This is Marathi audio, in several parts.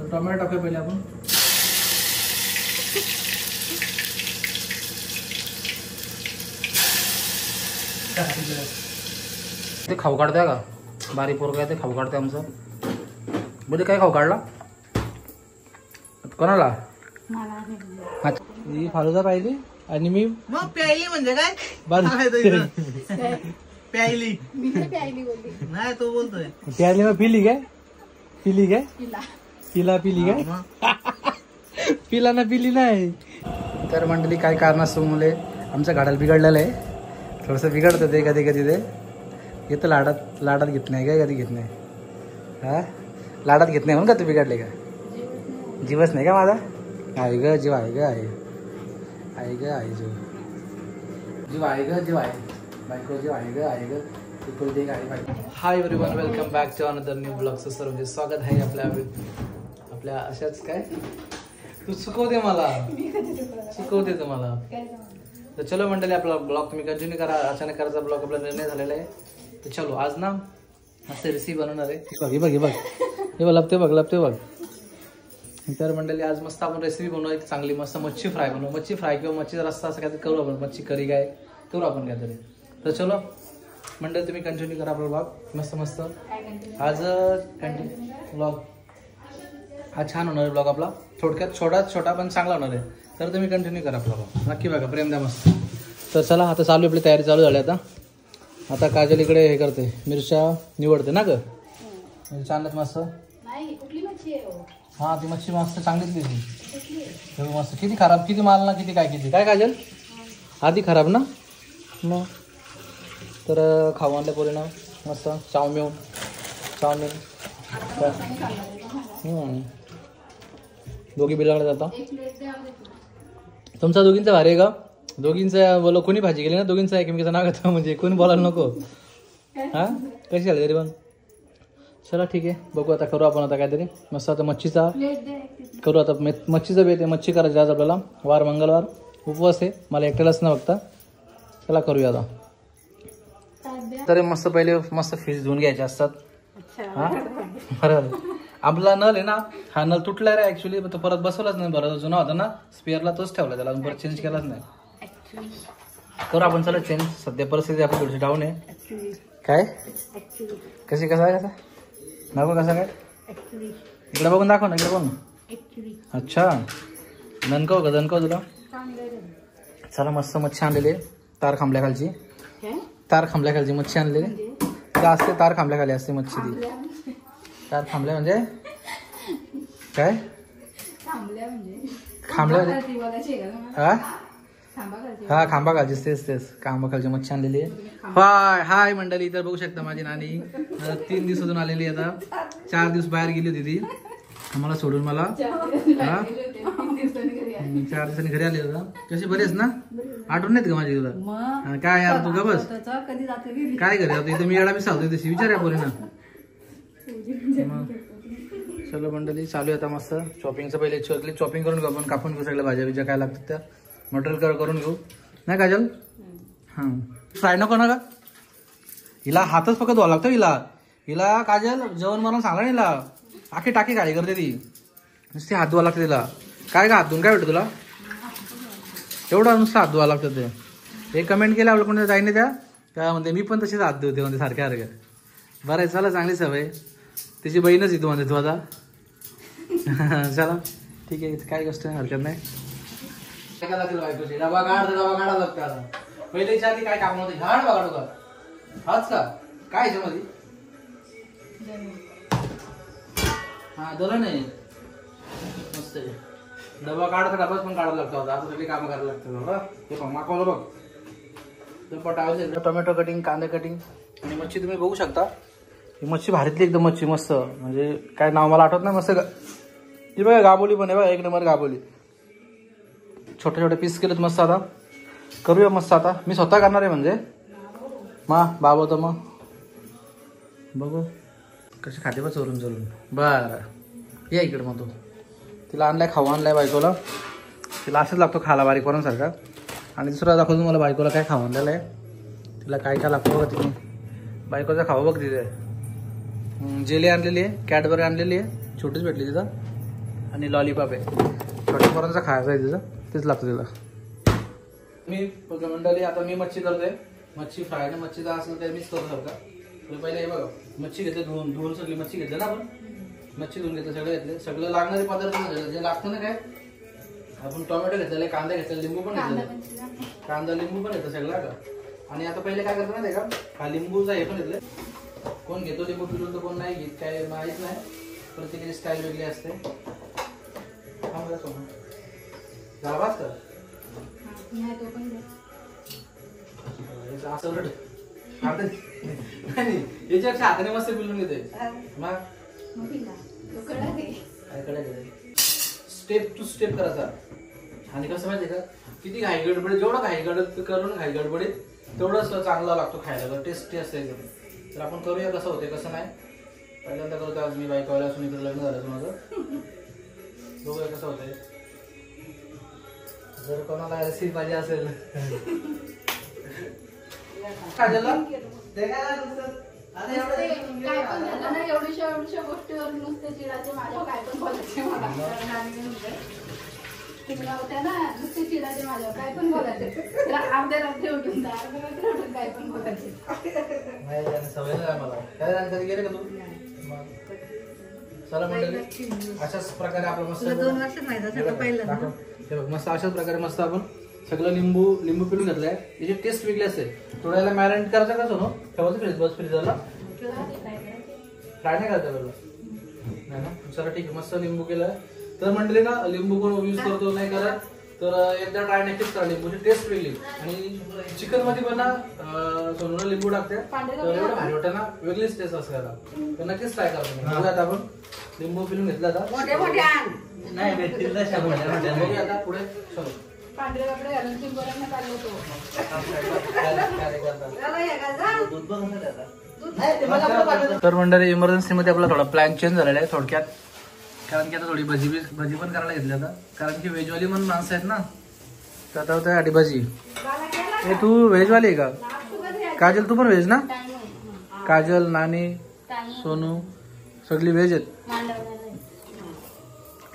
तर टोमॅटो टाकूया पहिले आपण. ते खाऊ काढताय का बारीक पोरग आहे ते खाऊ काढते आमचं. बोले काय खाऊ काढला कोणाला? ही फालुदा पाहिली आणि मी मग प्यायली म्हणजे काय प्यायली नाही तो बोलतोय प्यायली मग पिली काय पिला पिली काय पिला ना पिली नाही. तर मंडळी काय कारणास्तव मुले आमच्या गाड्याला बिघडलेलं आहे. थोडंसं बिघडतं ते कधी कधी ते येतं लाडात घेत नाही काय कधी घेत नाही. हा लाडात घेत नाही म्हणून का तू बिघडले का? जीवच नाही का माझा? आहे ग जीव आहे ग आहे ग आहे जीव आहे ग जीव आहे बायको जीव आहे ग आहे ग एकुलती आहे बायको. Hi everyone, welcome back to another new ब्लॉगचं सर्वांचे स्वागत आहे आपल्या अशाच काय तू शिकवते मला शिकवते तुम्हाला. तर चलो मंडळी आपला ब्लॉग तुम्ही कंटिन्यू करा. अचानक करायचा ब्लॉग आपला निर्णय झालेला आहे. तर चलो आज ना मस्त रेसिपी बनवणार आहे. बघ लपते बघ. तर मंडळी आज मस्त आपण रेसिपी बनवू एक चांगली मस्त मच्छी फ्राय बनवू. मच्छी फ्राय किंवा मच्छीचा रस्ता असं काहीतरी करू आपण. मच्छी करी काय करू आपण काहीतरी. तर चलो मंडळी तुम्ही कंटिन्यू करा आपला ब्लॉग. मस्त आज कंटिन्यू ब्लॉग हा छान होणार आहे. ब्लॉग आपला थोडक्यात छोटा पण चांगला होणार आहे. तर तुम्ही कंटिन्यू करा आपला ब्लॉग नक्की बघा. प्रेम द्या मस्त. तर चला आता चालू आपली तयारी चालू झाली. आता काजल इकडे हे करते मिरच्या निवडते ना ग. मिरच्या आणल्यात मस्त. हा ती मच्छी मस्त चांगलीच दिसली मस्त. किती खराब किती माल ना किती काय काजल आधी खराब ना मग. तर खाऊ आणल्या पोरीनं मस्त चाऊमिन दोघी बिलाकडे जाता. तुमचा दोघींचा भारी आहे का? दोघींचा बोला कोणी भाजी केली ना दोघींचा एकमेकाचं नाव घेतं म्हणजे कोणी बोलायला नको. हा कशी झाली तरी पण चला ठीक आहे बघू. आता करू आपण आता काहीतरी मस्त. आता मच्छीचा करू. आता मच्छीचा बेत आहे. मच्छी करायची आज आपल्याला. वार मंगळवार उपवास आहे मला एकट्यालाच न बघता. चला करूया आता. तर मस्त पहिले मस्त फिश धुवून घ्यायचे असतात. हा बरोबर. आपला नल आहे ना हा नल तुटला रे ऍक्च्युली. तो परत बसवलाच नाही. बरं जुना होता ना स्पेअरला तोच ठेवला त्याला परत चेंज केलाच नाही. करू आपण चला चेंज. सध्या परिस्थिती आपली थोडीशी डाऊन आहे. काय कसा नको कसा काय इकडे बघून दाखव ना. इकडे बघ ना. अच्छा दणकव तुला. चला मस्त मच्छी आणलेली तार खांबल्याखालची मच्छी आणलेली. असते तार खांबल्याखाली असते मच्छी ती. तार खांबल्या म्हणजे काय खांबल्या हा खांबा खालची तेच खांबा खालची मच्छी आणलेली आहे. हाय मंडळी. तर बघू शकता माझी नानी 3 दिवसातून आलेली. आता 4 दिवस बाहेर गेली होती ती आम्हाला सोडून. मला हा 4 दिवसांनी घरी आली होता. कशी बरीच ना? आठवण नाहीत का माझी तुला? काय यार तू का बस काय करे आता इथं मी येडा बी सांगतोय तशी विचार या पोरी ना. चलो मंडळी चालू आहे आता मस्त शॉपिंगचं. पहिले शॉपिंग करून घेऊ आपण. कापून घेऊ सगळ्या भाज्या काय लागतात त्या मटेरियल करून घेऊ नाही काजल. हां फ्राय नको ना का हिला हातच फक्त धुवा लागतो. हिला काजल जेवण मला सांगा ना. हिला आखी टाकी गाडी करते ती नुसती हात धुवा लागते तिला. काय का हात धुवून काय भेटतं तुला एवढा नुसतं हात धुवा लागतं ते. हे कमेंट केलं आपलं कोणी जाईने त्या म्हणते मी पण तशीच हात धुवते म्हणते सारख्या बरं आहे. चला चांगली सवय. तिची बहीणच येतो म्हणते तू आता. चला ठीक आहे काय गोष्ट नाही हरकत नाही. डबा काढा लागते आता. पहिले आधी काय काम नव्हते. झाड बघा का हाच का काय याच्यामध्ये हा दला नाही मस्त डबा डबाच पण काढायला लागतो. आता सगळी कामं करायला लागतं बाबा. ते पण मागवलं बघ. टोमॅटो कटिंग कांदे कटिंग आणि मच्छी तुम्ही बघू शकता. ही मच्छी भारीतली एकदम मच्छी मस्त. म्हणजे काय नाव मला आठवत नाही. मस्त ती बघा गाबोली पण आहे बघा. 1 नंबर गाबोली. छोटे पीस केलेत मस्त. आता करूया मस्त. आता मी स्वतः करणार आहे म्हणजे बाबा तर मग बघू कशी खाते बा चोरून. बरं या इकडे मग तो तिला आणलाय खाऊ आणलाय बायकोला. तिला असंच लागतो खायला बारीक पोरांसारखा. आणि दुसरा दाखवतो मला बायकोला काय खाऊ आणलेलं आहे. तिला काय लागतो बघा तिथे बायकोचा खाऊ बघ तिथे. जेली आणलेली आहे कॅडबरी आणलेली आहे छोटीच भेटली तिथं. आणि लॉलीपॉप आहे. छोट्या पोरांचा खायचा आहे तिचं, तेच लागतं तिला. मी मंडळी आता मी मच्छी करतोय. मच्छी फ्राय आणि मच्छीचा असलं तर मीच करतो सारखा. तर पहिले हे बघा मच्छी घेतली, धुवून सगळी मच्छी घेतली ना आपण. मच्छी धुवून घेतलं, सगळे घेतले, सगळं लागणारे पदार्थ जे लागतं ना काय. आपण टोमॅटो घेतलेले, कांदा घेतलेला, लिंबू पण घेतलेला, कांदा लिंबू पण घेतलं सगळं का. आणि आता पहिले काय करतो माहिती का, हा लिंबूचा हे पण घेतलं. कोण घेतो लिंबू पिळून तर कोण नाही घेत, काय माहीत नाही. प्रत्येकाची स्टाईल वेगळी असते. गावात का असं याच्या हाताने मस्त पिळून घेतोय. मग स्टेप टू स्टेप करायचा. आणि कसं माहितीये का, किती घाई गडबडीत, जेवढं घाई करून घाई गडबडीत तेवढंच चांगला लागतो खायला, टेस्टी असते एकदम. तर आपण करूया कसं होते कसं नाही. पहिल्यांदा करतो आज मी बाईक वाला असून इकडे लग्न झालं माझं. बघूया कसं होतंय. जर कोणाला रेसिपी पाहिजे असेल एवढ्याशा गोष्टीवर नुसते चिडाचे माझ्यावर काय पण बोलायचे मला. होत्या ना नुसते चिडाचे माझ्यावर काय पण बोलायचे. अर्ध्या रात्री उठून अर्ध्या रात्री उठून काय पण बोलायचे. सवय नाही मला. काय कधी गेले का तू. चला मंडळी अशाच प्रकारे आपण मस्त 2 वर्ष मस्त अशाच प्रकारे मस्त आपण सगळं लिंबू पिळून घेतलंय. त्याची टेस्ट वेगळी असते. थोड्याला मॅरिनेट करायचं का सोनो, ठेवायचं फ्रीजरला. फ्राय नाही करायचं नाही ना. चला ठीक आहे, मस्त लिंबू केलं. तर मंडळी ना लिंबू कोण यूज करतो नाही करत तर एकदा ट्राय नक्कीच करा. लिंबूची टेस्ट वेगळी. आणि चिकन मध्ये पण ना सोनूला लिंबू टाकते तर एवढं भारी वाटतं ना, वेगळीच टेस्ट असते त्याला. तर नक्कीच ट्राय करा तुम्ही. आता आपण लिंबू पिळून घेतला आता नाही भेटतील बघूया आता पुढे. चलो पांढरे कपडे घालून चिंबोऱ्यांना काढलो तो. तर मंडळी इमर्जन्सी मध्ये आपला थोडा प्लॅन चेंज झालेला आहे थोडक्यात. कारण की आता थोडी भजी पण करायला घेतली आता. कारण की व्हेजवाली म्हणून माणसं आहेत ना, तर आता होत्या आधी भजी. हे तू व्हेजवाली आहे का काजल? तू पण व्हेज ना? काजल, नानी, सोनू सगळी व्हेज आहेत.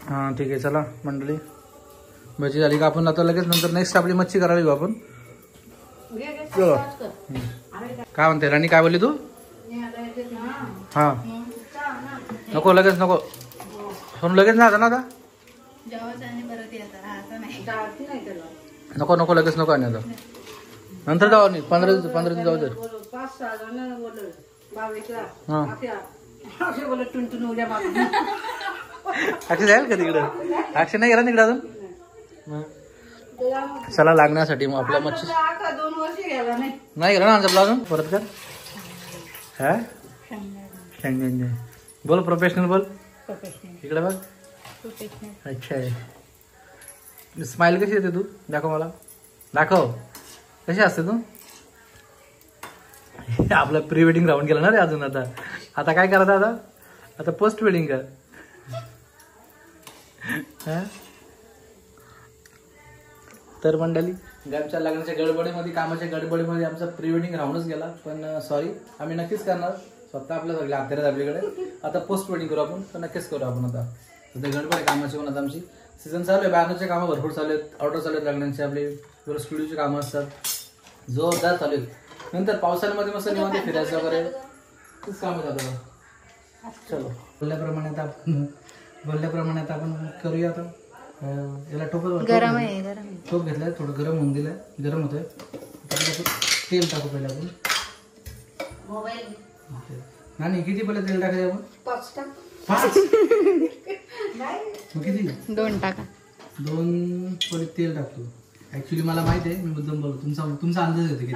हा ठीक आहे. चला मंडळी भजी झाली का आपण आता लगेच नंतर नेक्स्ट आपली मच्छी करायला घेऊ आपण. चलो काय म्हणते राणी, काय बोलली तू? हा नको लगेच नको. सोनू लगेच नाही आता ना. आता नको नको लगेच नको. आणि आता नंतर जाऊ नाही 15 दिवस जाऊ दे. अक्षय जाईल का तिकडं? अक्षय नाही गेला तिकडं अजून. चला लागण्यासाठी मग आपल्या मच्छी 2 वर्ष गेला नाही गेला ना आमचा अजून. परत कर हा बोल प्रोफेशनल बोल इकडे बघ. अच्छा आहे. स्माइल कशी येते तू? दाखव मला, दाखव कशी असते तू. आपलं प्री वेडिंग राऊंड केलं ना रे अजून. आता काय करायचं आता पोस्ट वेडिंग कर. तर मंडळी घरच्या लग्नाच्या गडबडीमध्ये, कामाच्या गडबडीमध्ये आमचा प्री वेडिंग राऊंडच गेला. पण सॉरी, आम्ही नक्कीच करणार. स्वतः आपल्या सगळ्या हातेर आपल्याकडे. आता पोस्ट वेडिंग करू आपण, तर नक्कीच करू आपण. आता सध्या गडबड आहे कामाची पण. आता आमची सीझन चालू आहे, बॅनरचे कामं भरपूर चालू आहेत, ऑर्डर चालू आहेत लग्नांचे. आपले स्टुडिओची कामं असतात, जोरदार चालू आहेत. नंतर पावसाळ्यामध्ये मस्त निवांत फिरायचं वगैरे खूप कामं जातं. चलो बोलल्याप्रमाणे आता आपण करूया. आता याला टोप घेतलाय, थोडं गरम होऊन दिलंय, गरम होतंय. तेल टाकू पहिले आपण. नाही किती पहिले तेल टाकायचं आपण? 5 किती? 2 टाका. 2 पहिले तेल टाकतो. ऍक्च्युली मला माहित आहे, मी मुद्दाम बोलतो. तुमचा अंदाज येतो किती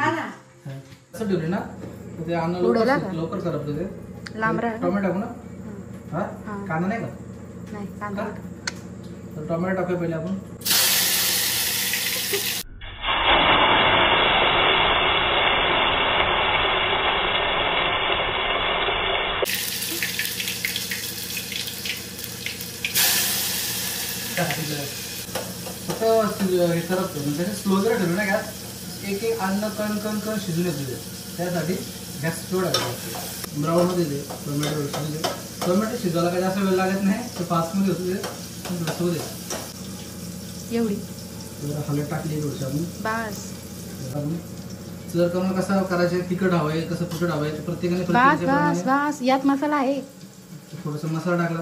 असं ठेवले ना ते अन्न लवकर करपलं ते. टोमॅटो टाकू ना. हा कांदा नाही का? तर टोमॅटो टाकूया पहिले आपण. हे करपतो म्हणजे स्लो जर ठेवलं ना गॅस, एक अन्न कण शिजून येतो. त्यासाठी गॅस स्लो टाकायचा. ब्राऊन मध्ये दे टोमॅटो शिजवायला काही जास्त वेळ लागत नाही. तर 5 मध्ये होतो ते असू दे. एवढी जरा हलत टाकली थोडीशी आपण. बस जर का मग कसं करायचं तिखट हवंय कसं पुढे हवंय प्रत्येकाने बस बस बस यात मसाला आहे. थोडासा मसाला टाकला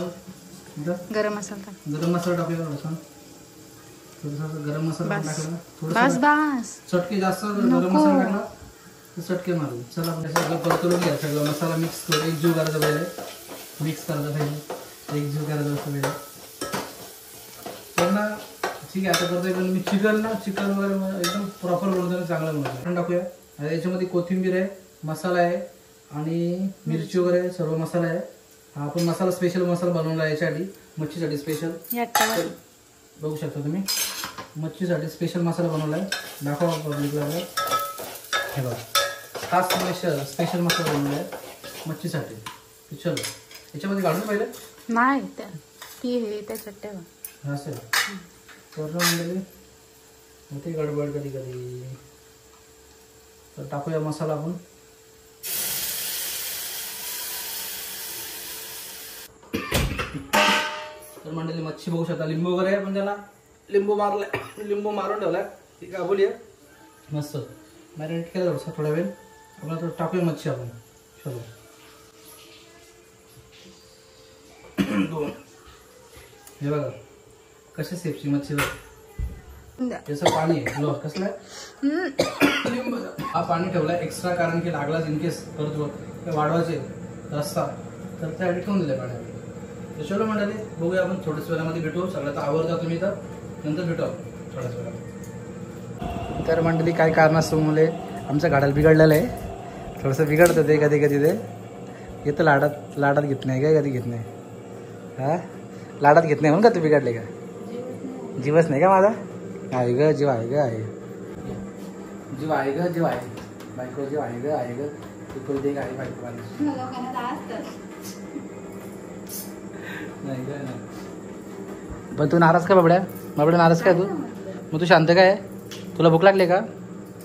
गरम मसाला टाक. गरम मसाला टाकूया थोडासा गरम मसाला बस. टाकला बस थोडस बस चटके जास्त गरम मसाला टाकला तर चटके मारू. चला आपण सगळं परतून घ्या. सगळं मसाला मिक्स करून एकजीव करायचा पहिले. मिक्स करायचं पहिले एकजीव करायचं असं पहिले तर ना ठीक आहे. आता करतोय पण मी चिकन वगैरे एकदम प्रॉपर बनवताना चांगलं बनवतो. टाकूया. आता याच्यामध्ये कोथिंबीर आहे मसाला आहे आणि मिरची वगैरे आहे सर्व मसाला आहे. हा आपण मसाला स्पेशल मसाला बनवला आहे याच्यासाठी मच्छीसाठी स्पेशल बघू शकता तुम्ही. मच्छीसाठी स्पेशल मसाला बनवला आहे. दाखवा पब्लिकला हे बघा खास स्पेशल मसाला बनवला आहे मच्छीसाठी. चलो याच्यामध्ये काढून पाहिजे नाही ती हे त्याच्यात ठेवा असेल पूर्ण म्हणजे होते गडबड कधी कधी. तर टाकूया मसाला आपण. तर मंडळी मच्छी बघू शकता लिंबू वगैरे आहे पण त्याला लिंबू मारून ठेवलाय. ठीक आहे बोलूया मस्त मॅरिनेट केलं थोडंसं थोडा वेळ आपण टाकूया मच्छी आपण. चलो हे बघा कशा सेपची मच्छी त्याचं पाणी आहे लो कसलं हा पाणी ठेवलाय एक्स्ट्रा कारण की लागलाच इनकेस परत वाढवायचे रस्ता तर त्यासाठी ठेवून दिलाय पाण्यात. तर चलो मंडळी बघूया आपण थोड्याच वेळामध्ये भेटू. सगळं तर आवडता तुम्ही तर नंतर भेटू थोड्याच वेळा. तर मंडळी काय कारणास्तव मुले आमचं गाड्याला बिघडलेलं आहे. थोडंसं बिघडतं ते कधी कधी ते येतं लाडात घेत नाही काय कधी घेत नाही. हा लाडात घेत नाही म्हणून का तू बिघडले का जीवच नाही का माझा. आहे ग जीव आहे ग आहे जीव आहे ग जीव आहे बायको जीव आहे ग तू दे आहे बायको नाही ग नाही. पण तू नाराज का बाबड्या नाराज काय तू मग तू शांत काय तुला भूक लागली का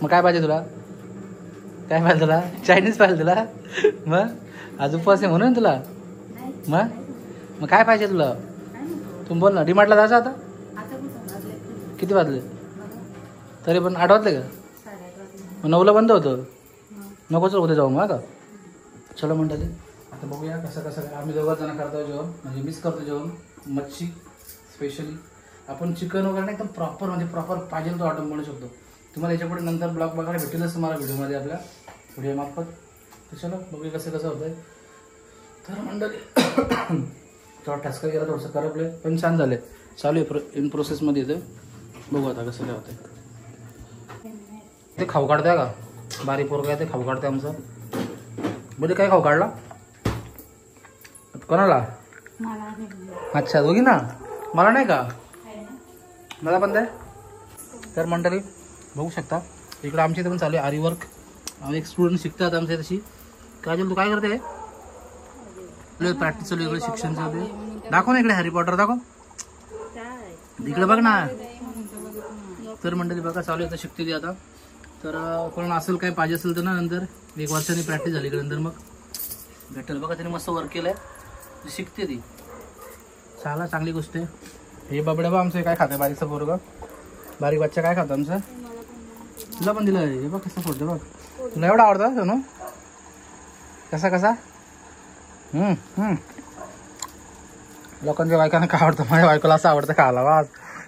मग काय पाहिजे तुला काय पाहिजे तुला चायनीज पाहिजे तुला मग आज उपवास आहे म्हणून तुला मग काय पाहिजे तुला तू बोल ना. डीमार्टला जायचं आता किती वाजले तरी पण 8 वाजले का मग 9ला बंद होतं नकोच होते जाऊ मग का. चलो म्हणतात आता बघूया कसं आम्ही 2 जण करतो जेवण म्हणजे मिस करतो जेवण मच्छी स्पेशली. आपण चिकन वगैरे एकदम प्रॉपर म्हणजे प्रॉपर पाहिजे तो ऑर्डर म्हणू शकतो. तुम्हाला याच्यापुढे नंतर ब्लॉग बघायला भेटेलच तुम्हाला व्हिडिओमध्ये आपल्या व्हिडिओमार्फत. तर चलो बघूया कसं होतंय. तर मंडळी थोडा ठसका गेला थोडंसं करपले पण छान झाले चालू आहे इन प्रोसेसमध्ये येतं. बघू आता कसं काय होतंय. ते खाऊ काढताय का बारीक पोरगा आहे ते खाऊ काढते आमचं. बोले काय खाऊ काढला कोणाला अच्छा दोघी ना मला नाही का मला पण द्या. तर मंडळी बघू शकता इकडं आमच्या इथे पण चालू आहे आरी वर्क. एक स्टुडंट शिकतात आमच्या तशी. काय तू काय करते प्रॅक्टिस चालू इकडे शिक्षण चालू आहे. दाखव ना इकडे हॅरी पॉटर दाखव इकडे बघ ना. तर मंडळी बघा चालू आहे आता शिकते ती आता. तर कोण असेल काय पाहिजे असेल तर ना नंतर 1 वर्षांनी प्रॅक्टिस झाली की नंतर मग भेटेल. बघा त्याने मस्त वर्क केलंय शिकते ती चाला चांगली गोष्ट आहे. हे बाबड्या बा आमचं काय खातं बारीकचं पोरगं बारीक बच्चा काय खातं आमचं तुला पण दिलं हे बघ कसं फोडतं बघ तुला एवढं आवडतं सोनू कसा लोकांच्या बायकांना काय आवडतं माझ्या बायकोला असं आवडतं खायला वाज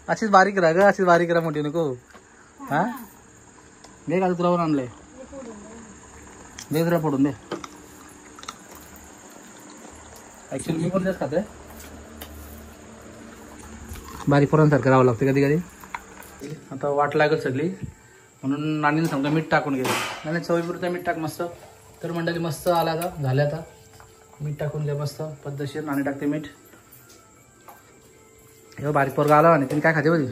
अशीच बारीक राहा ग अशीच बारीक राहा मोठी नको. हा दे का तुला आणलंय दे तुला पडून दे. ऍक्च्युली मी पण तेच खाते बारीक पोरांसारखं राहावं लागतं कधी कधी. आता वाट लागत सगळी म्हणून नानीने सांगतो मीठ टाकून घे. नानी चवीपुरतं मीठ टाक मस्त. तर मंडळी मस्त आला आता झाले आता मीठ टाकून द्या मस्त पद्धतशीर. नाणी टाकते मीठ. हे बारीक पोरगा आला आणि तुम्ही काय खाते बघी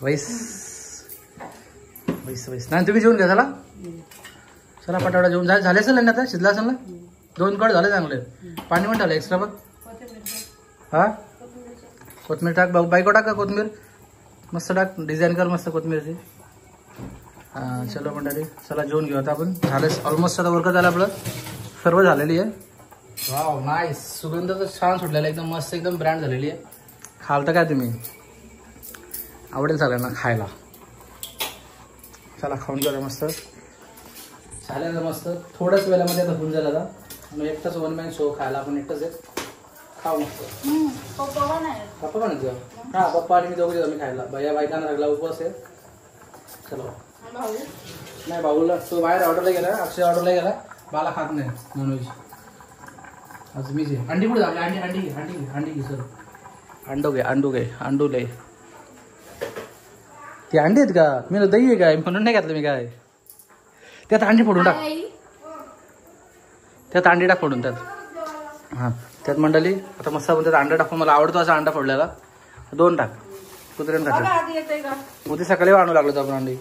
वैस नाही तुम्ही जेवून घ्या चला चला पटापटा जेवून झाले असेल ना आता शिजला असेल ना 2 कड झाले चांगले. पाणी पण टाकलं एक्स्ट्रा बघ. हा कोथमीर टाक बायको टाक का कोथमीर मस्त टाक डिझाईन कर मस्त कोथमीरची. चलो मंडळी, चला जेवून घेऊ आता आपण. झालं ऑलमोस्ट आता वर्क झालं आपलं, सर्व झालेली आहे. वाव नाईस, सुगंध तर छान सुटलेला एकदम मस्त, एकदम ब्रँड झालेली आहे. खाल तर काय तुम्ही, आवडेल सगळ्यांना खायला. चला खाऊन घेऊया मस्त. झालं मस्त, थोड्याच वेळामध्ये आता होऊन जाईल. आता मग एकटाच वन मॅन शो, खायला आपण एकटाच आहे. खाऊ मस्त. पप्पा पण येतो. हा पप्पा आणि मी दोघं येतो मी खायला. भैया बायकांना लागला उपवास आहे. चलो नाही भाऊला, तो बाहेर ऑर्डरला गेला, अक्षय ऑर्डरला गेला. बाला खात नाही नॉनव्हेज. आज मीच आहे. अंडी कुठे झाली, अंडी अंडी घे, अंडी घे, अंडी घे सर. अंडू घे, अंडू घे, अंडू लय. ते अंडी आहेत का, मी दही आहे काय म्हणून नाही घातलं मी. काय त्यात अंडी फोडून टाक, त्यात अंडी टाक फोडून त्यात. हां त्यात मंडळी आता मस्त आपण त्यात अंडा टाकून, मला आवडतो असा अंडा फोडलेला. 2 टाक, कुत्र्यानं खातात. उद्या सकाळी आणू लागलो आपण अंडी.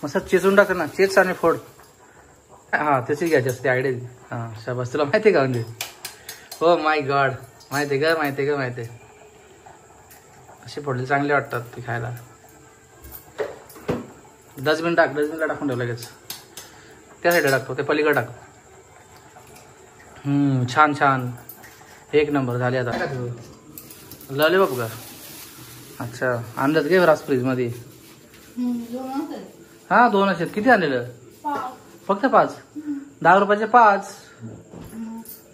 मस्त चेचून टाक ना, चेच आणि फोड. हां त्याची घ्यायची असते आयडिया. हां शाबास, तुला माहिती आहे का अंडी? हो माय गॉड, माहिती आहे का, माहिती आहे का, माहिती आहे. असे फोडले चांगले वाटतात ते खायला. डस्टबिन टाक, डस्टबिनला टाकून ठेव लगेच. त्या साईडला टाकतो, ते पलीकडे टाक. छान छान, एक नंबर झाले. आता लावले बापू का? अच्छा आणलं घे रास फ्रीजमध्ये. हां 2 आहेत. किती आणलेलं? फक्त 5. 10 रुपयाचे 5.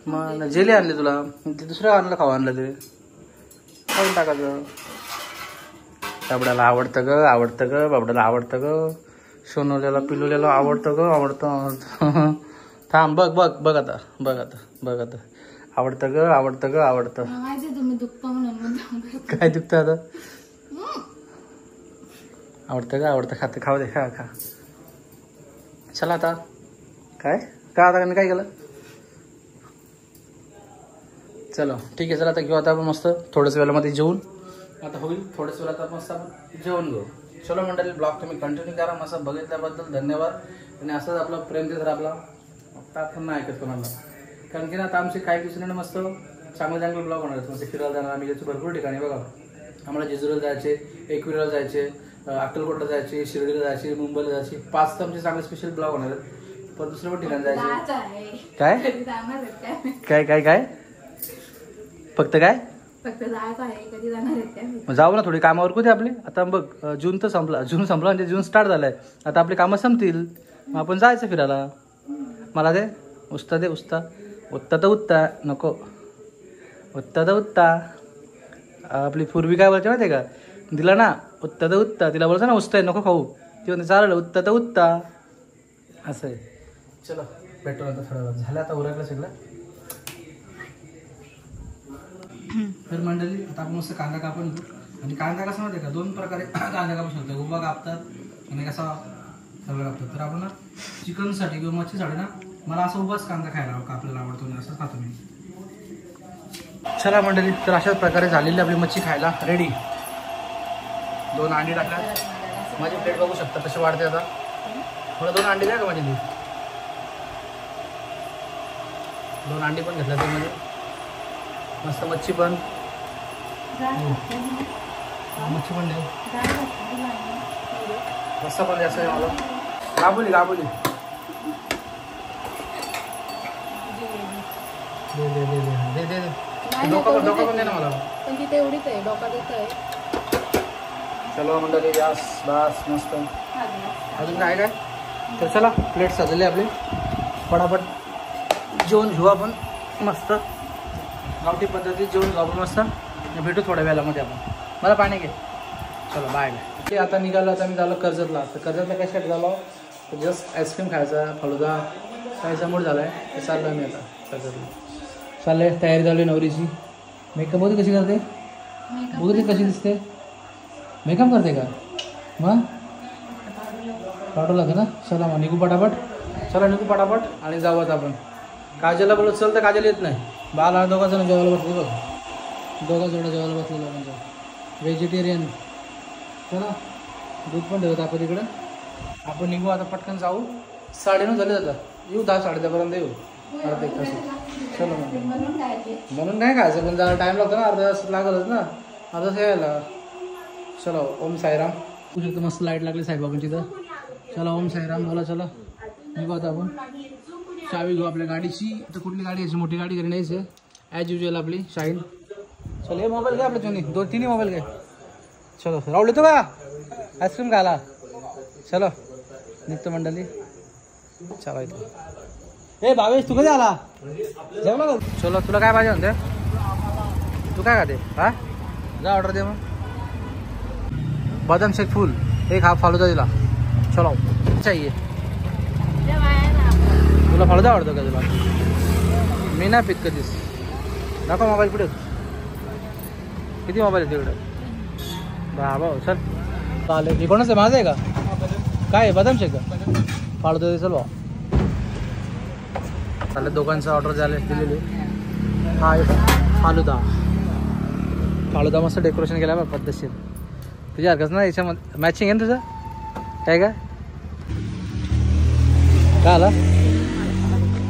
मग जेली आणली तुला, ते दुसरं आणलं खाऊ आणलं ते खाऊन टाकायचं. बाबड्याला आवडतं ग, आवडतं ग, बाबड्याला आवडतं ग. सोनवल्याला पिलवल्याला आवडतं ग, आवडतं. थांब बघ बघ बघ आता, बघ आता, बघ आता. आवडतं ग, आवडतं ग, आवडतं. काय दुखतं आता? आवडतं ग, आवडतं, खाते, खाऊ दे, खा खा. चला आता काय का आता काय केलं? चलो ठीक आहे, चला आता घेऊ आता आपण मस्त थोड्याच वेळामध्ये जेवून. आता होईल थोड्याच वेळात आपण मस्त आपण जेवण घेऊ. चलो मंडळी, ब्लॉग तुम्ही कंटिन्यू करा. मस्त बघितल्याबद्दल धन्यवाद. आणि असंच आपला प्रेम देत राहा. आपला आपण नाही ऐकत कोणाला, कारण की ना आता आमचे काही दिवसांनी मस्त चांगले चांगले ब्लॉग होणार आहेत. मस्त फिरायला जाणार आम्ही याचे भरपूर ठिकाणी. बघा आम्हाला जेजुरीला जायचे, एकविराला जायचे, अक्कलकोटला जायचे, शिर्डीला जायचे, मुंबईला जायचे. 5 तर आमचे चांगले स्पेशल ब्लॉग होणार आहेत. पण दुसरं पण ठिकाणी जायचे. काय काय काय काय फक्त काय जाऊ ना, थोडी कामावर कुठे आपली. आता बघ जून तर संपला, जून संपला म्हणजे जून स्टार्ट झालाय. आता आपली कामं संपतील, मग आपण जायचं फिरायला. मला दे उस्ता, दे उस्ता. उत्ता तर उत्ता नको, उत्ता तर उत्ता. आपली पूर्वी काय बोलायची माहिती आहे का, दिला ना उत्ता तर उत्ता, तिला बोलायचं ना उस्ता नको खाऊ, ती म्हणते चालेल उत्ता तर उत्ता. असं आहे. चलो भेटू आता थोडा वेळ. झालं आता उरकलं सगळं. तर मंडळी आता आपण मस्त कांदा कापून घेऊ. आणि कांदा कसा माहिती आहे का, 2 प्रकारे कांदा कापू शकतो. उभा कापतात आणि कसा सगळं कापतात. तर आपण ना चिकनसाठी किंवा मच्छीसाठी ना, मला असं उभाच कांदा खायला आपल्याला आवडतो आणि असंच खातो मी. चला मंडळी, तर अशाच प्रकारे झालेली आपली मच्छी खायला रेडी. 2 अंडी टाकल्या. माझी प्लेट बघू शकता कशी वाढते. आता मला 2 अंडी द्या का माझी. 2 अंडी पण घेतल्या त्यामध्ये. मस्त मच्छी पण, मच्छी पण दे. मस्त पण जास्त आहे मला. गाबोली गाबोली दे दे दे दे दे दे. डोका पण दे ना मला. पण तिथे एवढीच आहे, डोका देत आहे. चलो मंडळी, बस बस मस्त. अजून काय काय. तर चला प्लेट सजली आपली, पटापट जेवण घेऊ आपण मस्त. गावठी पद्धतीत जेवण घेऊ आपण मस्त. भेटू थोड्या वेळामध्ये आपण. मला पाणी घे. चलो बाय बाय. आता निघालो. आता मी झालो कर्जतला. तर कर्जतला कशासाठी झालो, तर जस्ट आईस्क्रीम खायचा, फलुदा खायचा मूड झाला आहे. तर चाललो मी आता कर्जतला. चालले, तयारी झाली नवरीची. मेकअप होती कशी करते, बघते कशी दिसते. मेकअप करते का मग, पाठवला का ना. चला मग निघू पटापट. चला निघू पटापट आणि जाऊ आता आपण. काजलला बोलत चल तर काजल येत नाही. बाला 2 जण जेवायला बसले बघ. 2 जण जेवायला बसलेलं म्हणजे व्हेजिटेरियन. चला दूध पण ठेवत आपण इकडं. आपण निघू आता पटकन जाऊ. 9:30 झाले आता. येऊ 10 10:30पर्यंत येऊ. अर्धा एक तास. चलो मग म्हणून काय खायचं, पण जरा टाईम लागतो ना, अर्धा तास लागलच ना, अर्धा तास यायला. चलो ओम साईराम. तू शकतो मस्त लाईट लागली साईबाबांची. तर चला ओम साईराम बोला. चला निघू आता आपण. चावी घेऊ आपल्या गाडीची. तर कुठली गाडी यायची? मोठी गाडी घरी नाहीच आहे. ॲज युजल आपली शाईन. चल हे मोबाईल घ्या आपल्या दोन्ही. 2-3 मोबाईल घ्या. चलो राहुल येतो का? आईस्क्रीम खायला. चलो निघतो मंडळी. चला इथं. ए भावेश तू कधी आला? जेवला का? चलो तुला काय पाहिजे म्हणते? तू काय खाते? हा जा ऑर्डर दे. मग बदाम शेक फुल एक हाफ फालुदा दिला. चलो चाहिए. तुला फालुदा आवडतो का? तुला मी नाही पित कधीच. नको मोबाईल कुठे? किती मोबाईल आहे तिकडे? बाबा चल चालेल. हे कोणाचं आहे? माझं आहे का? काय आहे? बदाम शेक का? फालुदा दे. चल भाऊ चालेल. दोघांचं ऑर्डर झाले दिलेली. हा फालुदा. फालुदा मस्त डेकोरेशन केलं बरं पद्धतशीर. तुझ्या हरकत ना याच्यामध्ये मॅचिंग आहे ना तुझं? काय काय काय आला?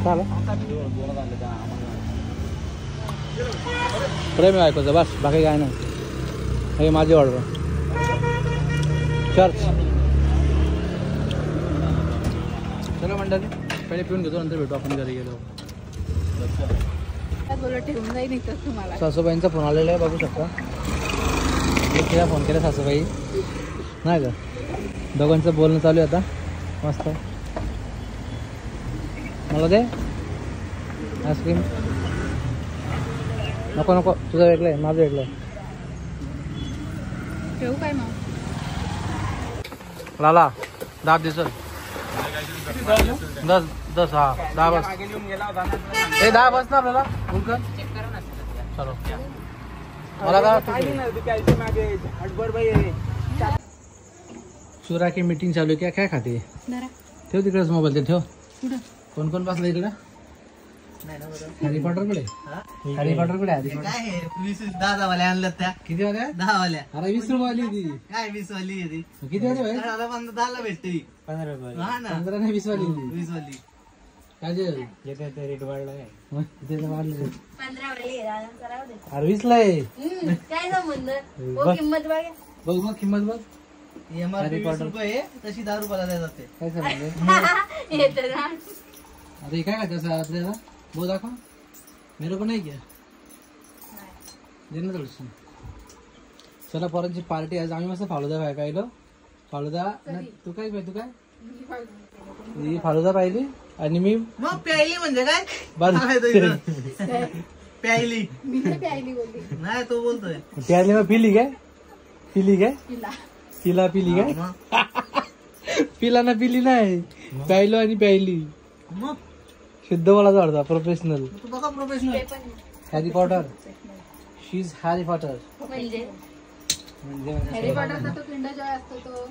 काय आला? प्रेम आहे ऐकायचं बस. बाकी काय नाही. हे माझी ऑर्डर. चर्च. चलो मंडळी पहिले पिऊन घेतो नंतर भेटू आपण घरी गेलो. ठेवून जाईल तुम्हाला. सासूबाईंचा फोन आलेला आहे बघू शकता. तिला फोन केला सासूबाई नाही का? दोघांचं बोलणं चालू आहे आता मस्त. मला दे आईस्क्रीम. नको नको तुझं वेगळं आहे माझं वेगळं आहे. ठेवू काय मग? लाला 10 दिवस 10 हा 10 बस. हे 10 बस ना आपल्याला. चलो मला का चुरा की मीटिंग चालू आहे. काय खाते? ठेव तिकडेच मोबाईल. ते ठेव. कोण कोण बसलं इकडं? हॅरी पॉटर कडे. हॅरी पॉटर कडे हॅरी पॉटर. काय 10 वाल्या आणल्यात त्या. किती वाल्या? 10 वाल्या. अरे 20 रुपये आली ती. काय 20 वाली आहे ती? किती वाली भाई? 10ला भेटते ती. 15 रुपये. हा ना 15 नाही 20 वाली ती. 20 वाली. काय जे रेट वाढला काय? वाढले रे. 15 वाली अरे 20 ला आहे. काय संबंध? किंमत बघा. बघ मग किंमत बघ. MRP 20 रुपये आहे, तशी 10 रुपयाला द्या जाते. काय सांगते? येतं ना. आता हे काय खाते आपल्याला? बघ दाखव. मेरे को नाही क्या दे ना थोडीशी. चला पोरांची पार्टी आज. आम्ही मस्त फालुदा खायलो. फालुदा तू काय तू काय ही फालुदा पाहिली आणि मी मग प्यायली म्हणजे काय? प्यायली. मी तर प्यायली बोलली. नाही तो बोलतोय. प्यायली मग पिली काय? पिली काय? तिला तिला पिली काय? मग पिला ना पिली नाही. प्यायलो आणि प्यायली. मग शुद्ध मला वाटतं प्रोफेशनल. तू बघा professional. Harry Potter. She is Harry Potter. म्हणजे म्हणजे हॅरी पॉटरचा तो किंडर जॉय असतो तो.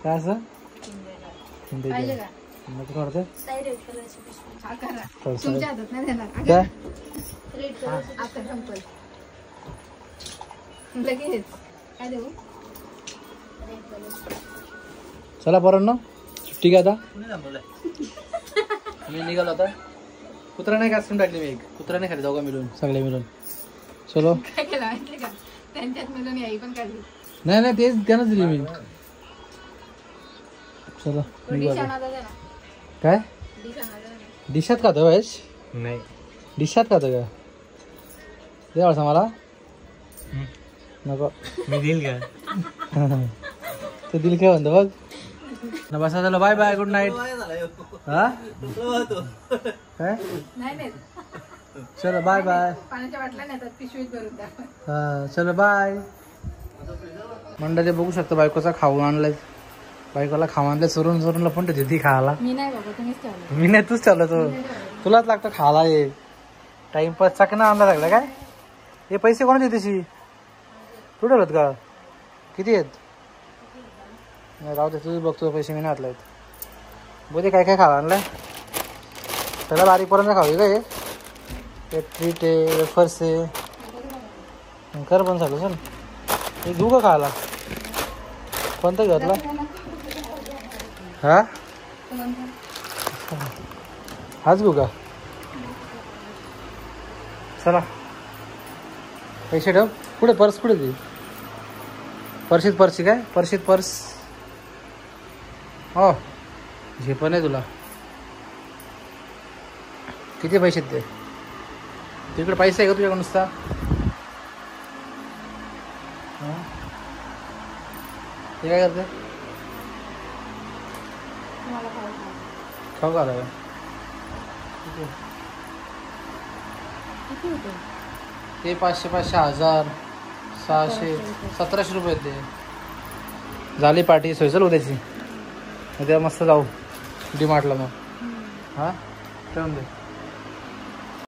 काय असं पाहिजे का? वाटतं हा करा. थोडंसं. तुमच्या हातात नाही देणार. काय? आता संपल लगेच. काय देऊ? चला पोरांनो ठीक आहे आता कुणी थांबवलंय? मी निघालो आता. कुत्र्याने आईस्क्रीम टाकली. मी एक कुत्र्याने खाली दोघं मिळून सगळे मिळून. चलो काय केलं माहिती का? त्यांच्यात मिळून याई पण काढली. नाही नाही तेच त्यानंच दिली मी. चलो निघू डिश आता. आणा दादा ना. काय डिश आणा दादा ना. डिशात खातो वयश? नाही. डिशात खातो का? दे वाटतं मला. नको मी देईल का? ते दिल काय म्हणतो बघ. बसा झालं. Bye bye good night. हा काय नाही नाही चलो बाय बाय. पाण्याच्या बाटल्या नेतात पिशवीत भरून द्या. हा चलो बाय. मंडळी बघू शकता बायकोचा खाऊ आणलाय. बायकोला खाऊ आणलंय. चोरून चोरून लपून ठेवते ती खायला. मी नाही बाबा तुम्हीच ठेवलं. मी नाही तूच चाललो. तो तुलाच लागतो खायला. ये टाइमपास चकना आणला लागला काय? हे पैसे कोणाचे तशी तू ठेवत का? किती आहेत? नाही राहू दे तुझं बघतो. पैसे मी नाही हातला आहेत. बोलते काय काय खावा आणलाय. त्याला बारीक पर्यंत खाऊ का? हे ट्रीट आहे वेफर्स आहे. कर पण चालू चल. हे घेऊ का खायला? कोणतं घेतला? हा हाच घेऊ का? चला पैसे ठेव. कुठे पर्स? कुठे ती पर्शीत? पर्सी काय पर्शीत पर्स हो झेपण आहे तुला. किती पैसे आहेत ते? तिकडे पैसा आहे का तुझ्याकडे नुसता? हां ते काय करते? तुम्हाला काय खाऊ का आला? किती होते? ते 500 500 1000 600 1700 रुपये ते. झाली पार्टी सोयीचल उद्याची. उद्या मस्त जाऊ डीमार्टला मग. हां ठेवून दे.